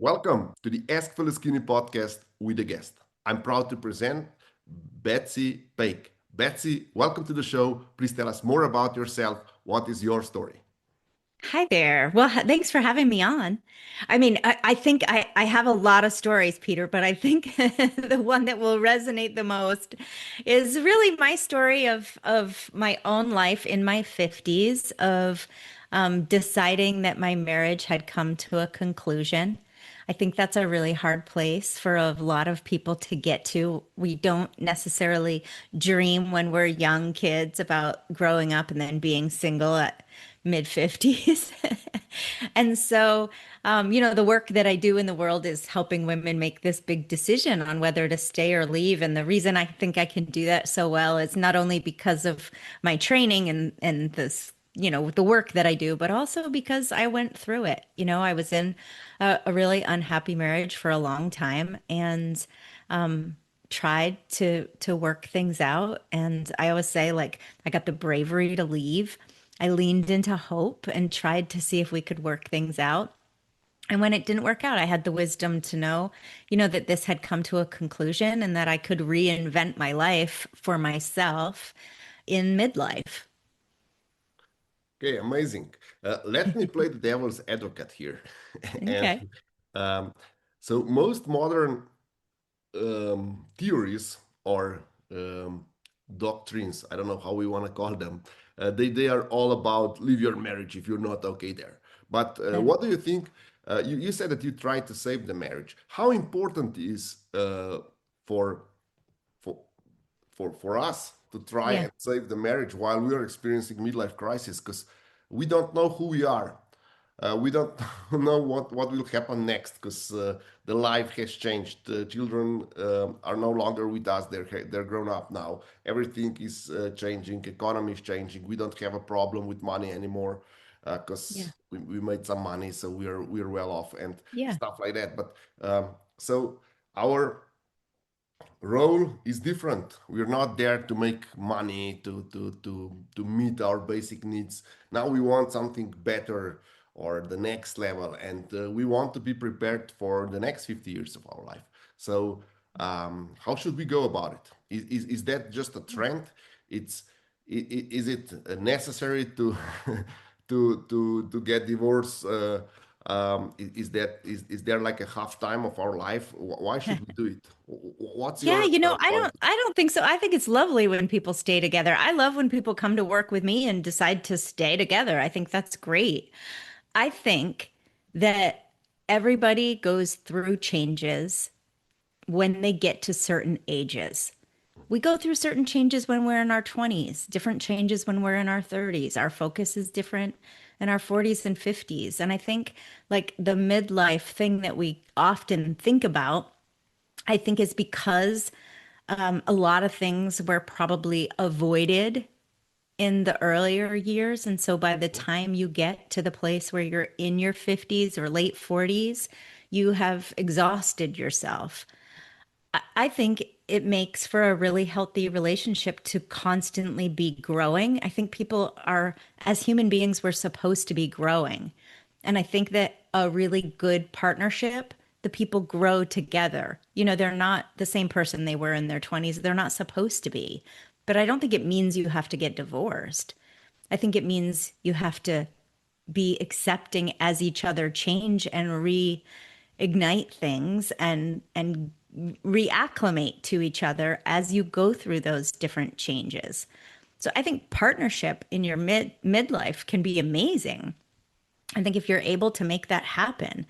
Welcome to the Ask Faleskini Podcast with a guest. I'm proud to present Betsy Pake. Betsy, welcome to the show. Please tell us more about yourself. What is your story? Hi there. Well, thanks for having me on. I think I have a lot of stories, Peter, but I think the one that will resonate the most is really my story of my own life in my 50s of deciding that my marriage had come to a conclusion. I think that's a really hard place for a lot of people to get to. We don't necessarily dream when we're young kids about growing up and then being single at mid 50s. And so, the work that I do in the world is helping women make this big decision on whether to stay or leave. And the reason I think I can do that so well is not only because of my training and this, the work that I do, but also because I went through it. I was in a really unhappy marriage for a long time and tried to work things out. And I always say, like, I got the bravery to leave. I leaned into hope and tried to see if we could work things out. And when it didn't work out, I had the wisdom to know, that this had come to a conclusion and that I could reinvent my life for myself in midlife. Okay, amazing. Let me play the devil's advocate here. and Okay. um, so, most modern theories or doctrines, I don't know how we want to call them, they are all about leave your marriage if you're not okay there. But Yeah. what do you think? You said that you tried to save the marriage. How important is for for for us to try Yeah. and save the marriage while we are experiencing midlife crisis? Because we don't know who we are. We don't know what will happen next because the life has changed. The children are no longer with us. They're grown up now. Everything is changing. Economy is changing. We don't have a problem with money anymore Yeah. because we made some money, so we're well off and Yeah. stuff like that. But so our role is different. We're not there to make money to meet our basic needs. Now we want something better or the next level, and we want to be prepared for the next 50 years of our life. So how should we go about it? Is that just a trend? It's is it necessary to to get divorced? Is there like a half time of our life? Why should we do it? What's Yeah, your I point? don't think so. I think it's lovely when people stay together. I love when people come to work with me and decide to stay together. I think that's great. I think that everybody goes through changes when they get to certain ages. We go through certain changes when we're in our 20s, different changes when we're in our 30s. Our focus is different in our 40s and 50s. And I think like the midlife thing that we often think about, I think is because a lot of things were probably avoided in the earlier years. And so by the time you get to the place where you're in your 50s or late 40s, you have exhausted yourself. I think it makes for a really healthy relationship to constantly be growing. I think people are, as human beings, we're supposed to be growing. And I think that a really good partnership, the people grow together. They're not the same person they were in their 20s. They're not supposed to be. But I don't think it means you have to get divorced. I think it means you have to be accepting as each other change and reignite things and reacclimate to each other as you go through those different changes. So I think partnership in your midlife can be amazing. I think if you're able to make that happen,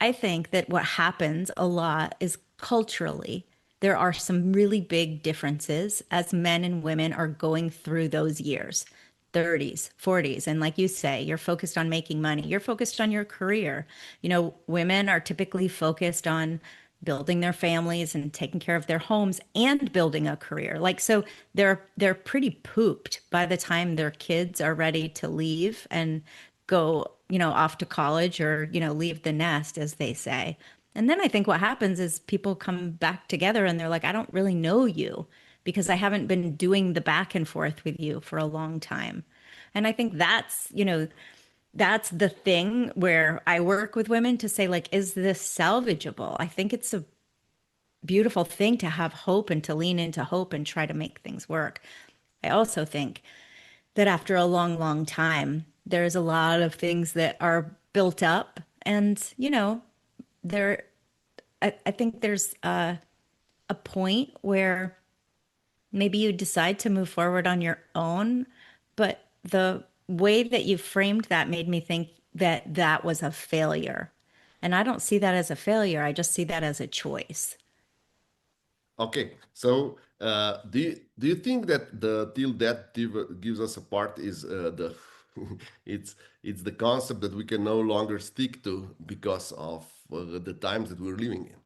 I think that what happens a lot is culturally, there are some really big differences as men and women are going through those years. 30s, 40s. And like you say, you're focused on making money. You're focused on your career. Women are typically focused on building their families and taking care of their homes and building a career. Like so they're pretty pooped by the time their kids are ready to leave and go, off to college or, leave the nest, as they say. And then I think what happens is people come back together and they're like, I don't really know you because I haven't been doing the back and forth with you for a long time. And I think that's, that's the thing where I work with women to say, like, is this salvageable? I think it's a beautiful thing to have hope and to lean into hope and try to make things work. I also think that after a long, long time, there's a lot of things that are built up. And, there, I think there's a point where maybe you decide to move forward on your own, but the way that you framed that made me think that that was a failure. And I don't see that as a failure. I just see that as a choice. Okay, so do you think that the till death gives us apart is the it's the concept that we can no longer stick to because of the times that we're living in?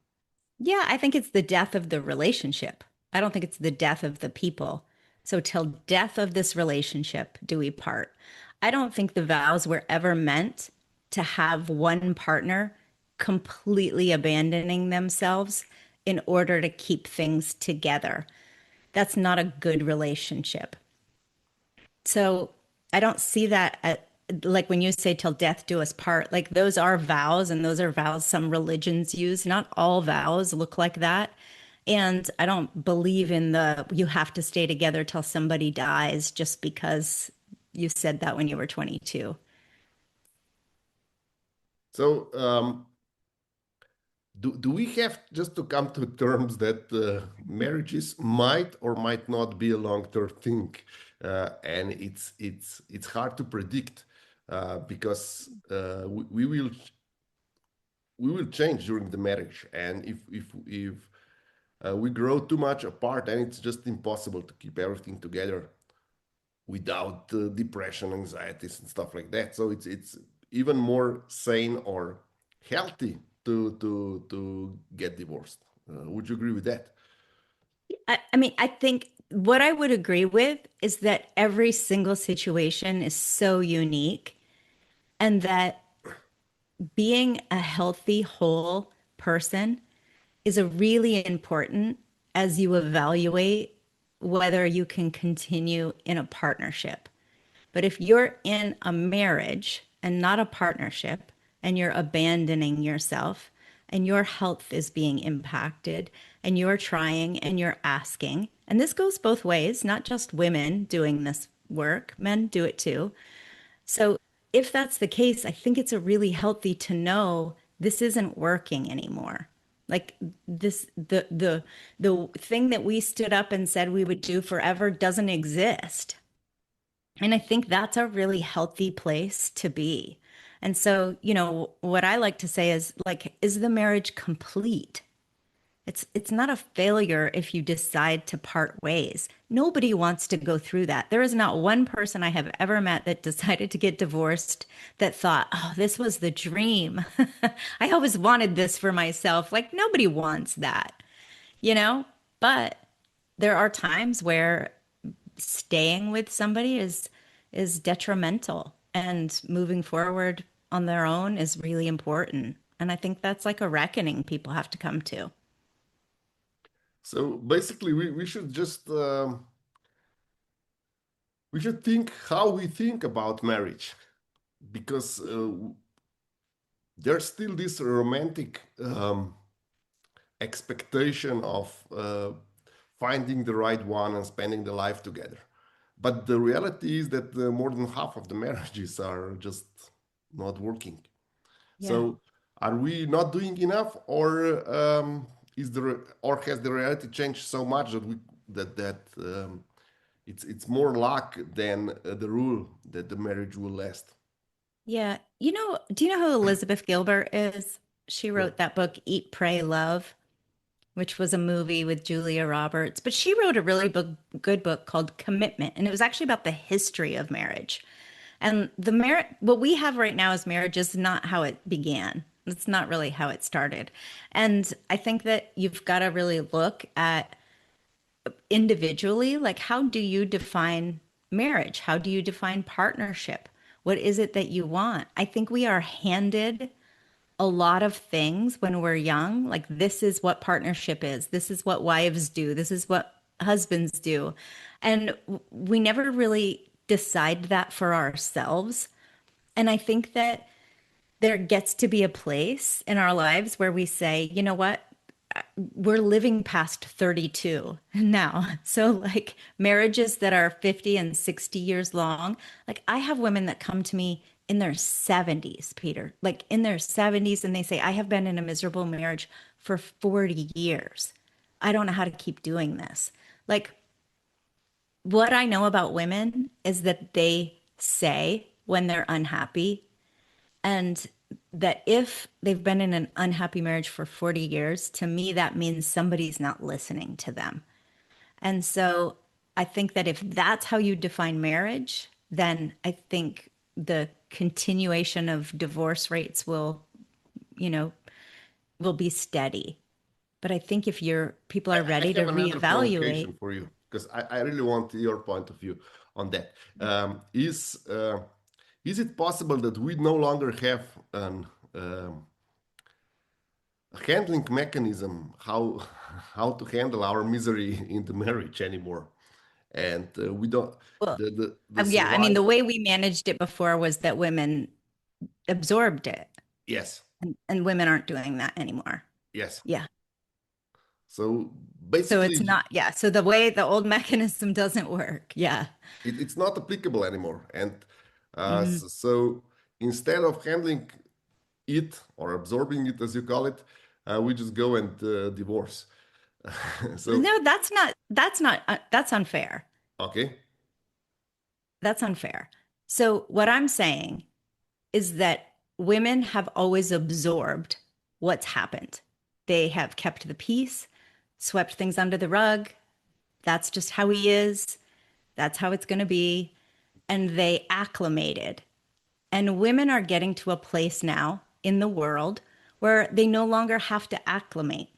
Yeah, I think it's the death of the relationship. I don't think it's the death of the people. So, till death of this relationship do we part. I don't think the vows were ever meant to have one partner completely abandoning themselves in order to keep things together. That's not a good relationship. So I don't see that like when you say till death do us part, like those are vows and those are vows some religions use. Not all vows look like that. And I don't believe in the you have to stay together till somebody dies just because you said that when you were 22. So do we have just to come to terms that marriages might or might not be a long-term thing, and it's hard to predict because we will change during the marriage, and if we grow too much apart, then it's just impossible to keep everything together without depression, anxieties, and stuff like that. So it's even more sane or healthy to get divorced. Would you agree with that? I mean, I think what I would agree with is that every single situation is so unique and that being a healthy, whole person is a really important as you evaluate whether you can continue in a partnership. But if you're in a marriage and not a partnership and you're abandoning yourself and your health is being impacted and you're trying and you're asking, and this goes both ways, not just women doing this work, men do it too. So if that's the case, I think it's a really healthy to know this isn't working anymore. Like this, the thing that we stood up and said we would do forever doesn't exist. And I think that's a really healthy place to be. And so, what I like to say is like, is the marriage complete? It's not a failure if you decide to part ways. Nobody wants to go through that. There is not one person I have ever met that decided to get divorced that thought, "Oh, this was the dream. I always wanted this for myself." Like nobody wants that, you know? But there are times where staying with somebody is detrimental and moving forward on their own is really important. And I think that's like a reckoning people have to come to. So basically, we should just we should think how we think about marriage because there's still this romantic expectation of finding the right one and spending the life together. But the reality is that more than half of the marriages are just not working. Yeah. So are we not doing enough, or or has the reality changed so much that it's more luck than the rule that the marriage will last? Yeah. Do you know who Elizabeth Gilbert is? She No. wrote that book, Eat, Pray, Love, which was a movie with Julia Roberts. But she wrote a really good book called Commitment. And it was actually about the history of marriage. And what we have right now as marriage is not how it began. It's not really how it started. And I think that you've got to really look at individually, like how do you define marriage? How do you define partnership? What is it that you want? I think we are handed a lot of things when we're young. Like, this is what partnership is. This is what wives do. This is what husbands do. And we never really decide that for ourselves. And I think that there gets to be a place in our lives where we say, you know what? We're living past 32 now. So, like marriages that are 50 and 60 years long, like I have women that come to me in their 70s, Peter, like in their 70s, and they say, I have been in a miserable marriage for 40 years. I don't know how to keep doing this. Like, what I know about women is that they say when they're unhappy, and that if they've been in an unhappy marriage for 40 years, to me, that means somebody's not listening to them. And so I think that if that's how you define marriage, then I think the continuation of divorce rates will, you know, will be steady. But I think if people are I ready to have another reevaluate, provocation for you because I really want your point of view on that. Is it possible that we no longer have an a handling mechanism how to handle our misery in the marriage anymore? And we don't well, the yeah, I mean, survival. the way we managed it before was that women absorbed it, Yes, and women aren't doing that anymore. yes. Yeah. So So it's basically, not, yeah. So the way the old mechanism doesn't work. Yeah. it's not applicable anymore. And Mhm. so instead of handling it or absorbing it, as you call it, we just go and divorce. So, No, that's unfair. okay, That's unfair. So what I'm saying is that women have always absorbed what's happened. They have kept the peace, swept things under the rug. That's just how he is. That's how it's going to be. And they acclimated. And women are getting to a place now in the world where they no longer have to acclimate.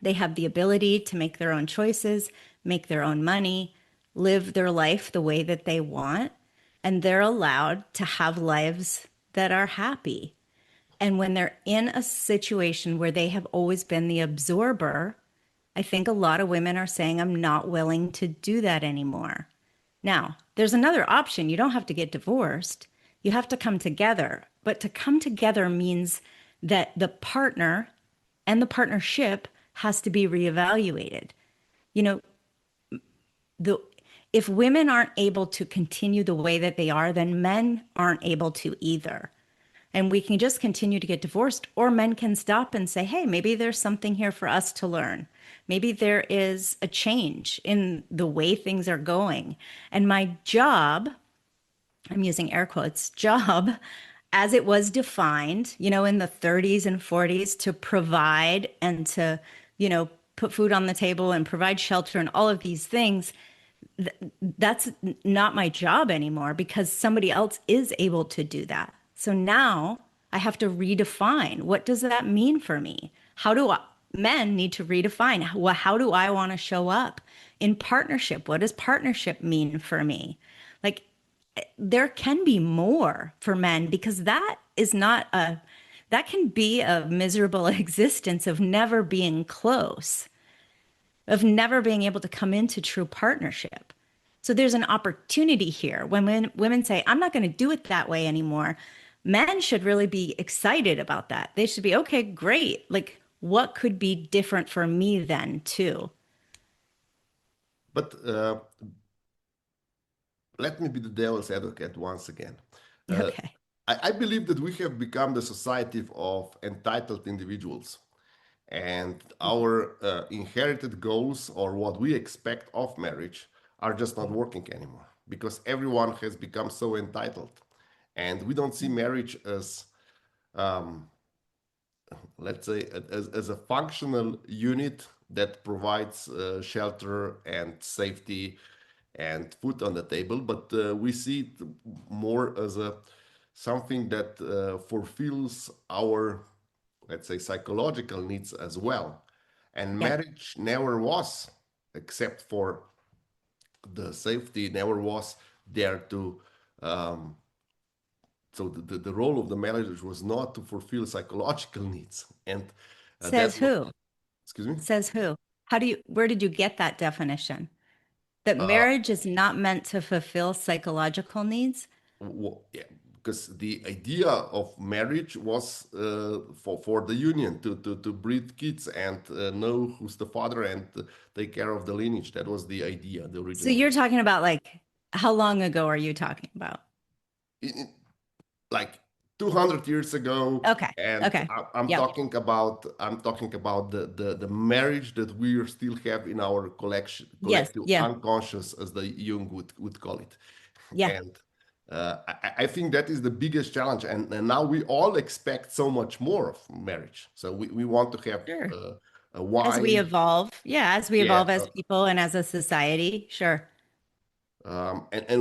They have the ability to make their own choices, make their own money, live their life the way that they want, and they're allowed to have lives that are happy. And when they're in a situation where they have always been the absorber, I think a lot of women are saying, I'm not willing to do that anymore. Now, there's another option. You don't have to get divorced. You have to come together. But to come together means that the partner and the partnership has to be reevaluated. You know, the if women aren't able to continue the way that they are, then men aren't able to either. And we can just continue to get divorced, or men can stop and say, hey, maybe there's something here for us to learn. Maybe there is a change in the way things are going. And my job, I'm using air quotes, job, as it was defined, in the 30s and 40s to provide and to, put food on the table and provide shelter and all of these things, that's not my job anymore because somebody else is able to do that. So now I have to redefine what does that mean for me? Men need to redefine how do I want to show up in partnership? What does partnership mean for me? Like there can be more for men because that can be a miserable existence of never being close, of never being able to come into true partnership. So there's an opportunity here when women say, I'm not going to do it that way anymore. Men should really be excited about that. They should be, okay, great. Like, what could be different for me then, too? but let me be the devil's advocate once again. Uh, Okay. I believe that we have become the society of entitled individuals, and our inherited goals or what we expect of marriage are just not working anymore because everyone has become so entitled. And we don't see marriage as, um, let's say, as a functional unit that provides shelter and safety and food on the table, but we see it more as a something that fulfills our, let's say, psychological needs as well. And Yep. marriage never was, except for the safety, never was there to. Um, so the role of the marriage was not to fulfill psychological needs, and Says that's what. who? Excuse me. Says who? Where did you get that definition? That Uh, marriage is not meant to fulfill psychological needs? yeah, because the idea of marriage was for the union to breed kids and know who's the father and take care of the lineage. That was the idea, the So original. you're talking about like how long ago are you talking about? In, like 200 years ago, Okay. and Okay. I'm Yep. talking about the marriage that we still have in our Yes. collective Yeah. unconscious, as the Jung would call it. Yeah. And I think that is the biggest challenge, and now we all expect so much more of marriage, so we want to have Sure. a As we wife. evolve. Yeah, as we Yeah, evolve as people and as a society. Sure. and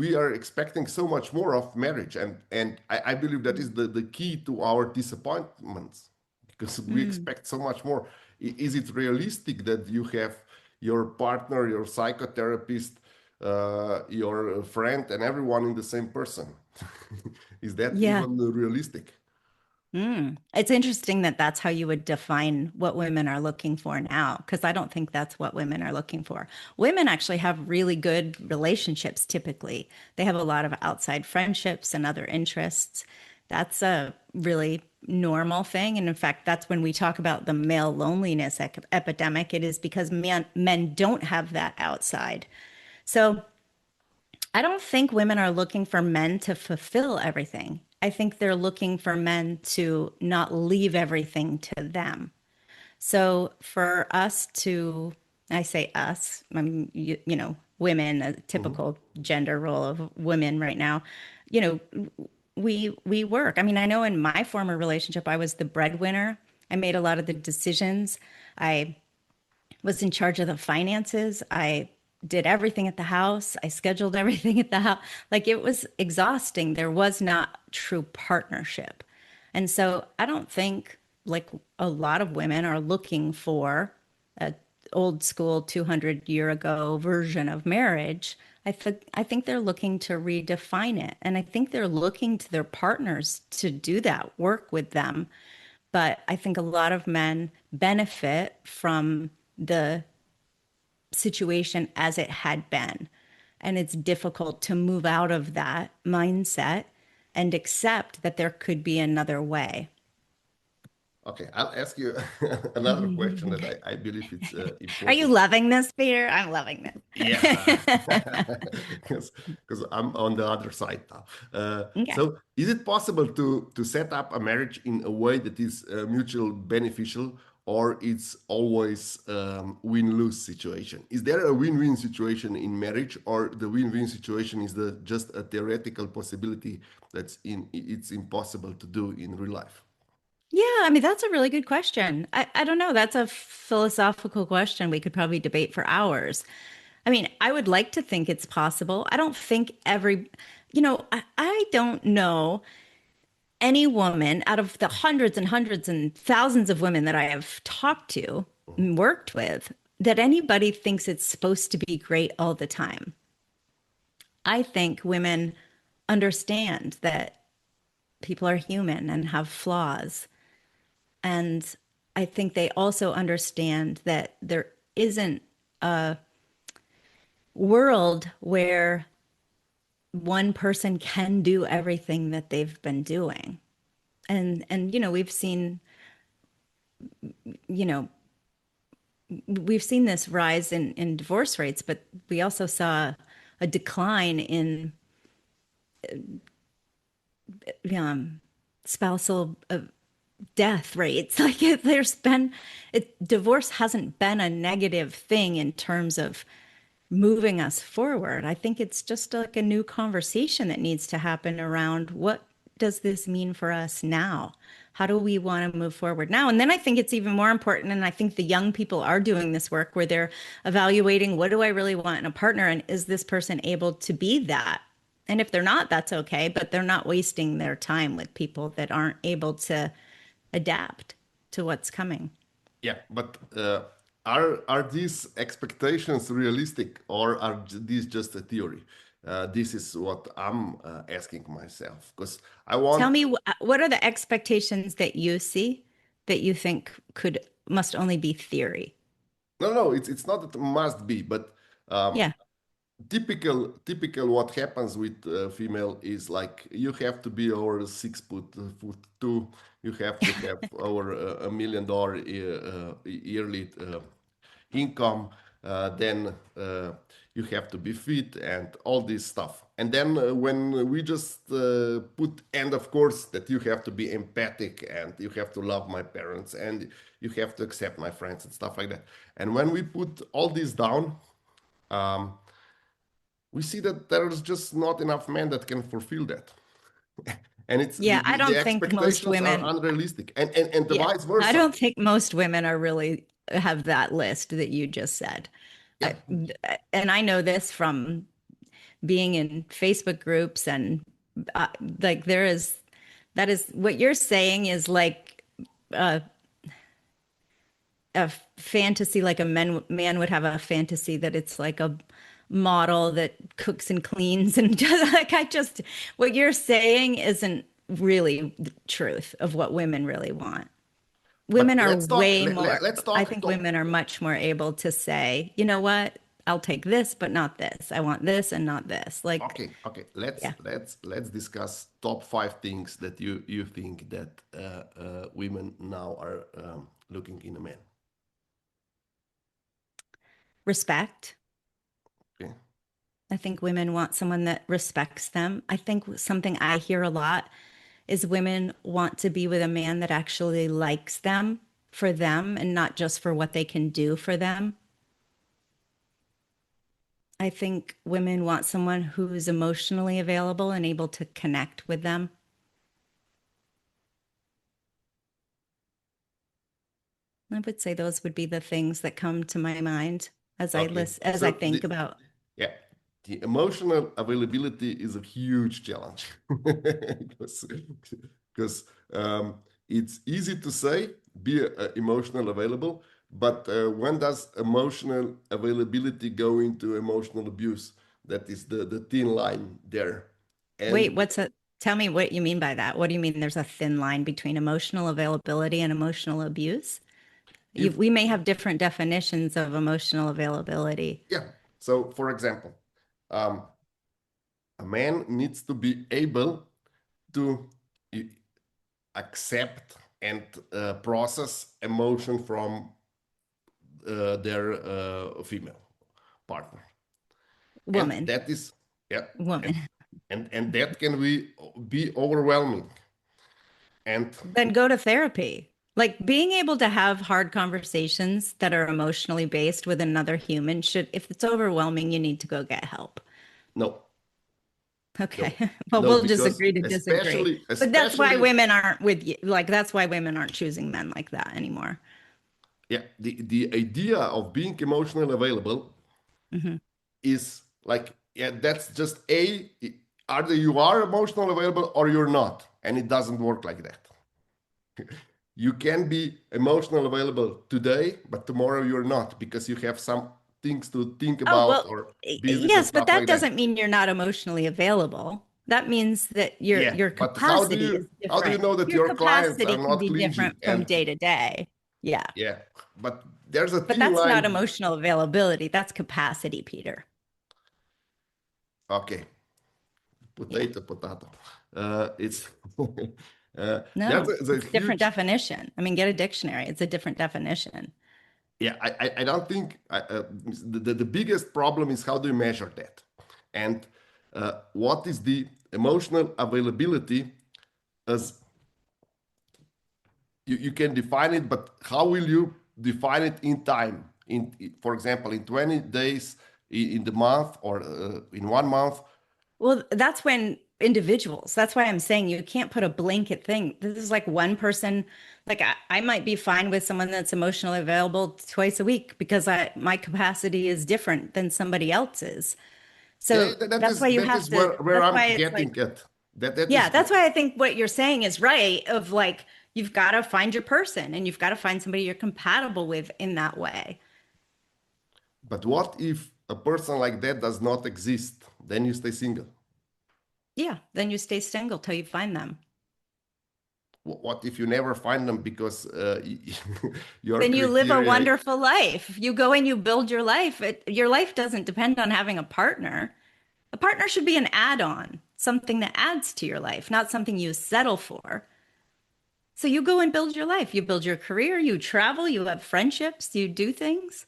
we are expecting so much more of marriage, and I believe that is the key to our disappointments, because we Mm. expect so much more. Is it realistic that you have your partner, your psychotherapist, your friend, and everyone in the same person? Is that Yeah. even realistic? Mm. It's interesting that that's how you would define what women are looking for now, because I don't think that's what women are looking for. Women actually have really good relationships typically. They have a lot of outside friendships and other interests. That's a really normal thing. And in fact, that's when we talk about the male loneliness epidemic, it is because men don't have that outside. So I don't think women are looking for men to fulfill everything. I think they're looking for men to not leave everything to them. So for us to, I say us, women, a Mhm. typical gender role of women right now, you know, we work. I mean, I know in my former relationship, I was the breadwinner. I made a lot of the decisions. I was in charge of the finances. I did everything at the house. I scheduled everything at the house. Like it was exhausting. There was not true partnership. And so I don't think like a lot of women are looking for a old school 200-year ago version of marriage. I think they're looking to redefine it. And I think they're looking to their partners to do that work with them. But I think a lot of men benefit from the situation as it had been. And it's difficult to move out of that mindset and accept that there could be another way. Okay, I'll ask you another question that I believe it's Are you important. loving this, Peter? I'm loving Yeah, this. because I'm on the other side now. Okay. So, is it possible to set up a marriage in a way that is mutual beneficial, or it's always win-lose situation? Is there a win-win situation in marriage, or the win-win situation is the just a theoretical possibility it's impossible to do in real life? Yeah, I mean, that's a really good question. I don't know. That's a philosophical question we could probably debate for hours. I mean, I would like to think it's possible. I don't think I don't know any woman out of the hundreds and hundreds and thousands of women that I have talked to and worked with that anybody thinks it's supposed to be great all the time. I think women understand that people are human and have flaws. And I think they also understand that there isn't a world where one person can do everything that they've been doing. And you know, we've seen this rise in divorce rates, but we also saw a decline in spousal death rates. Like divorce hasn't been a negative thing in terms of moving us forward. I think it's just like a new conversation that needs to happen around what does this mean for us now? How do we want to move forward now? And then I think it's even more important. And I think the young people are doing this work where they're evaluating what do I really want in a partner? And is this person able to be that? And if they're not, that's okay. But they're not wasting their time with people that aren't able to adapt to what's coming. Yeah, but are these expectations realistic, or are these just a theory? This is what I'm asking myself, because I Tell want. me, what are the expectations that you see that you think could must only be theory? No, no, it's not that it must be, but um, Yeah. typical what happens with female is like you have to be over 6 foot two. You have to have over $1 million yearly income. Then you have to be fit and all this stuff. And then when we just put, and of course that you have to be empathic and you have to love my parents and you have to accept my friends and stuff like that. And when we put all this down, um, we see that there's just not enough men that can fulfill that. And it's Yeah, I the don't think most expectations are women, unrealistic, and the yeah, vice I versa. don't think most women are really have that list that you just said. Yeah, I, and I know this from being in Facebook groups and uh, like there is that is what you're saying is like uh, a fantasy, like a man would have a fantasy that it's like a model that cooks and cleans and just like I just what you're saying isn't really the truth of what women really want. but Women are let's talk. way more, Let's I talk. think women are much more able to say, you know what? I'll take this, but not this. I want this and not this. Like, Okay, okay. Let's yeah. let's discuss top 5 things that you think that women now are looking in a man. Respect. Okay. I think women want someone that respects them. I think something I hear a lot is women want to be with a man that actually likes them for them and not just for what they can do for them. I think women want someone who's emotionally available and able to connect with them. I would say those would be the things that come to my mind Okay. as I So think about. yeah, the emotional availability is a huge challenge because because it's easy to say be emotional available, but when does emotional availability go into emotional abuse? That is the thin line there. Wait, And what's a tell me what you mean by that. What do you mean there's a thin line between emotional availability and emotional abuse? if We may have different definitions of emotional availability. yeah, so for example, um, a man needs to be able to accept and process emotion from their female partner, and Woman, that is yeah, woman. and that can be overwhelming. And Then go to therapy. Like being able to have hard conversations that are emotionally based with another human should, if it's overwhelming, you need to go get help. no, Okay. no, Well, no, we'll just because agree to disagree. especially But that's why especially women aren't with you. Like, that's why women aren't choosing men like that anymore. yeah, the idea of being emotionally available Hmm. is like yeah, that's just either you are emotionally available or you're not, and it doesn't work like that. You can be emotional available today, but tomorrow you're not because you have some things to think Oh, about well, or business and yes, but stuff that like that. doesn't mean you're not emotionally available. That means that Yeah, your but capacity is how do you different. know that Your your clients are capacity can not be different clingy? from And day to day. Yeah. yeah, but there's a But thin that's not line. emotional availability. That's capacity, Peter. Okay, Yeah. potato. It's there's No, a it's a different huge definition. I mean, get a dictionary. It's a different definition. yeah. I don't think the biggest problem is how do you measure that, and what is the emotional availability as you can define it, but how will you define it in time? In for example, in 20 days, in the month, or in 1 month? Well, that's when individuals, that's why I'm saying you can't put a blanket thing. This is like one person, like I might be fine with someone that's emotionally available twice a week because my capacity is different than somebody else's. Yeah, So that's why you that have is to, where that's why I'm it's like, getting at. That yeah, is, that's why I think what you're saying is right of like, you've got to find your person and you've got to find somebody you're compatible with in that way. but what if a person like that does not exist? Then you stay single. Yeah, then you stay single till you find them. what if you never find them because your Then you live a criteria? wonderful life. You go and you build your life. Your life doesn't depend on having a partner. A partner should be an add-on, something that adds to your life, not something you settle for. So you go and build your life. You build your career, you travel, you have friendships, you do things.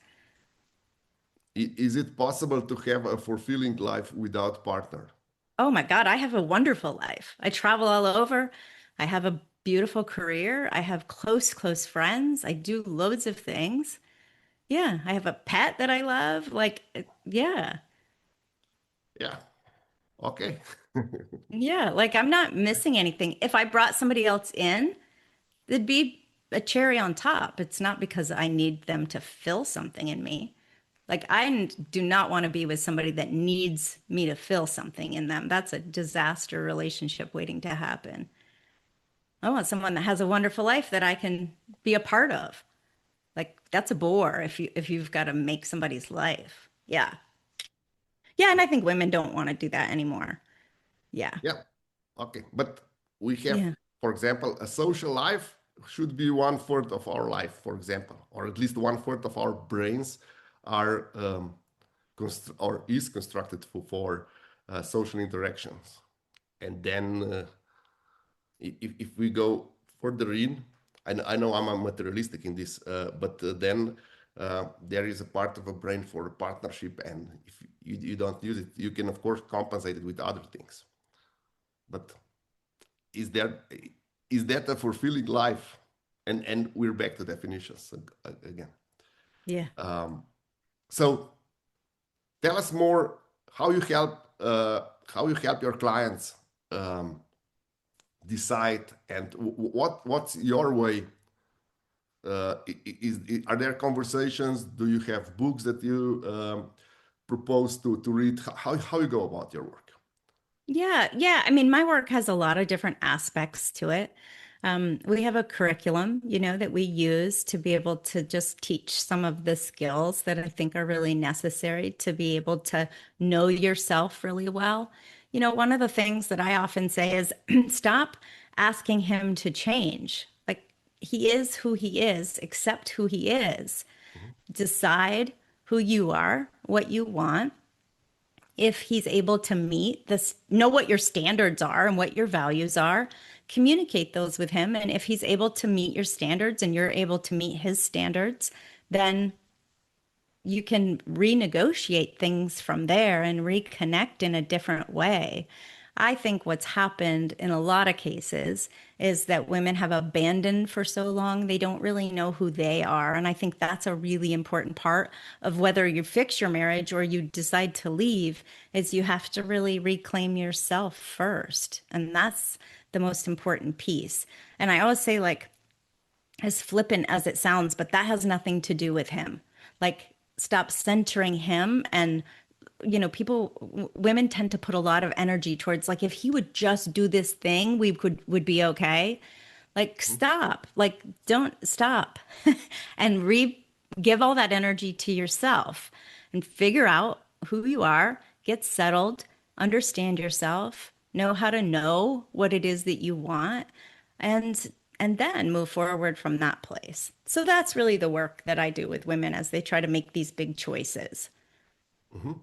Is it possible to have a fulfilling life without partner? Oh my God, I have a wonderful life. I travel all over. I have a beautiful career. I have close, close friends. I do loads of things. Yeah, I have a pet that I love. Yeah. Yeah. Okay. Yeah, like I'm not missing anything. If I brought somebody else in, it'd be a cherry on top. It's not because I need them to fill something in me. Like do not want to be with somebody that needs me to fill something in them. That's a disaster relationship waiting to happen. I want someone that has a wonderful life that I can be a part of. Like that's a bore if you've got to make somebody's life. Yeah. Yeah, and I think women don't want to do that anymore. Yeah. Yeah. Okay. But we have, Yeah. for example, a social life should be one fourth of our life, for example, or at least one fourth of our brains are or is constructed for social interactions. And then if we go further in, I know I'm a materialistic in this, but then there is a part of a brain for partnership, and if you don't use it, you can of course compensate it with other things. But is there is that a fulfilling life? And we're back to definitions again. Yeah. So tell us more how you help your clients um, decide, and what's your way. Are there conversations? Do you have books that you propose to read? How you go about your work? Yeah, yeah. I mean, my work has a lot of different aspects to it. We have a curriculum, that we use to be able to just teach some of the skills that I think are really necessary to be able to know yourself really well. One of the things that I often say is stop asking him to change. Like, he is who he is, accept who he is, Mhm. decide who you are, what you want, if he's able to meet this, know what your standards are and what your values are, communicate those with him. And if he's able to meet your standards and you're able to meet his standards, then you can renegotiate things from there and reconnect in a different way. I think what's happened in a lot of cases is that women have abandoned for so long, they don't really know who they are. And I think that's a really important part of whether you fix your marriage or you decide to leave, is you have to really reclaim yourself first. And that's the most important piece. And I always say, like, as flippant as it sounds, but that has nothing to do with him. Like, stop centering him. And, women tend to put a lot of energy towards, like, if he would just do this thing, would be okay. Like, stop. Like, don't stop. And give all that energy to yourself and figure out who you are, get settled, understand yourself, know how to know what it is that you want, and then move forward from that place. So that's really the work that I do with women as they try to make these big choices. Mhm.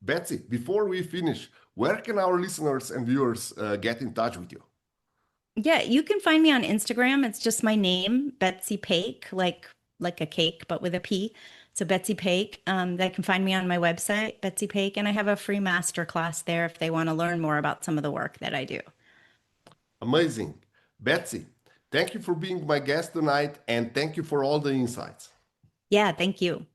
Betsy, before we finish, where can our listeners and viewers get in touch with you? Yeah, you can find me on Instagram. It's just my name, Betsy Pake, like a cake, but with a P. So Betsy Pake. They can find me on my website, Betsy Pake, and I have a free master class there if they want to learn more about some of the work that I do. Amazing. Betsy, thank you for being my guest tonight, and thank you for all the insights. Yeah, thank you.